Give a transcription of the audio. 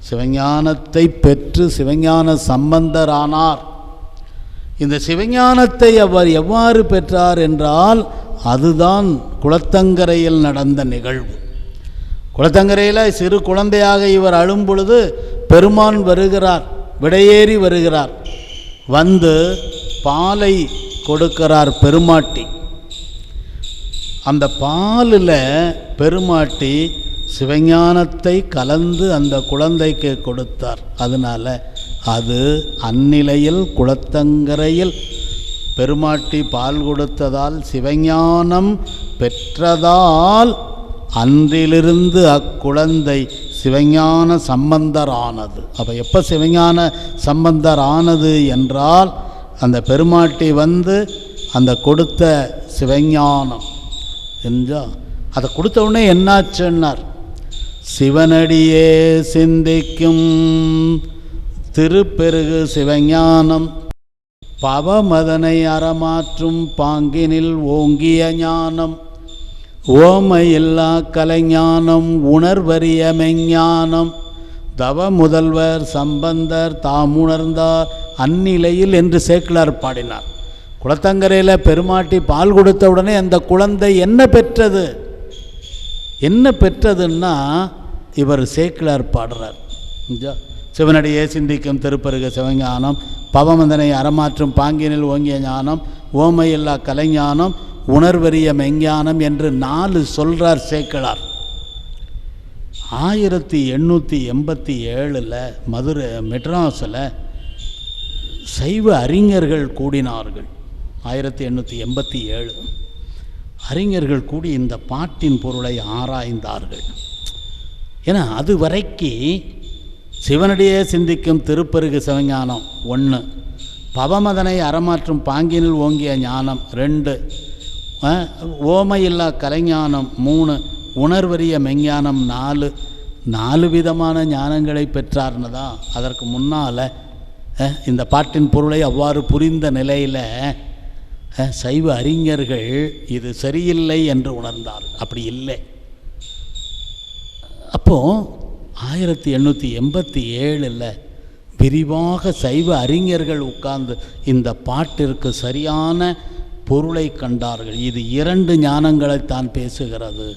சிவஞானத்தை பெற்று சிவஞான சம்பந்தரானார். இந்த சிவஞானத்தை அவர் எவ்வாறு பெற்றார் என்றால், அதுதான் குளத்தங்கரையில் நடந்த நிகழ்வு. குளத்தங்கரையில் சிறு குழந்தையாக இவர் அழும் பொழுது பெருமான் வருகிறார், விடையேறி வருகிறார். வந்து பாலை கொடுக்கிறார் பெருமாட்டி. அந்த பாலில் பெருமாட்டி சிவஞானத்தை கலந்து அந்த குழந்தைக்கு கொடுத்தார். அதனால் அது அந்நிலையில் குளத்தங்கரையில் பெருமாட்டி பால் கொடுத்ததால் சிவஞானம் பெற்றதால் அன்றிலிருந்து அக்குழந்தை சிவஞான சம்பந்தரானது. அப்போ எப்போ சிவஞான சம்பந்தரானது என்றால், அந்த பெருமாட்டி வந்து அந்த கொடுத்த சிவஞானம் என்றால், அதை கொடுத்த உடனே என்னாச்சுன்னார், சிவனடியே சிந்திக்கும் திருப்பெருகு சிவஞானம் பவமதனை அறமாற்றும் பாங்கினில் ஓங்கிய ஞானம் ஓமையில்லா கலைஞானம் உணர்வறிய மெஞ்ஞானம் தவ முதல்வர் சம்பந்தர் தாமுணர்ந்தார் அந்நிலையில் என்று சேக்கிழார் பாடினார். குளத்தங்கரையில் பெருமாட்டி பால் கொடுத்த உடனே அந்த குழந்தை என்ன பெற்றது? என்ன பெற்றதுன்னா இவர் சேக்கிழார் பாடுறார். சிவனடியே சிந்திக்கும் திருப்பருக சிவஞானம் பவமந்தனை அறமாற்றும் பாங்கினில் ஓங்கிய ஞானம் ஓமையில்லா கலைஞானம் உணர்வறிய மெஞ்ஞானம் என்று 4 சொல்கிறார் சேக்கிழார். 1887 மதுரை மெட்ராஸில் சைவ அறிஞர்கள் கூடினார்கள். 1887 அறிஞர்கள் கூடி இந்த பாட்டின் பொருளை ஆராய்ந்தார்கள். ஏன்னா அது வரைக்கு சிவனடியே சிந்திக்கும் திருப்பருகு சிவஞானம் 1, பவமதனை அறமாற்றும் பாங்கினில் ஓங்கிய ஞானம் 2, ஓமையில்லா கலைஞானம் 3, உணர்வறிய மெஞ்ஞானம் 4 விதமான ஞானங்களை பெற்றார்னு தான். அதற்கு முன்னால் இந்த பாட்டின் பொருளை அவ்வாறு புரிந்த நிலையில் சைவ அறிஞர்கள் இது சரியில்லை என்று உணர்ந்தார். அப்படி இல்லை. அப்போது 1887 விரிவாக சைவ அறிஞர்கள் உட்கார்ந்து இந்த பாட்டிற்கு சரியான பொருளை கண்டார்கள். இது 2 ஞானங்களைத்தான் பேசுகிறது.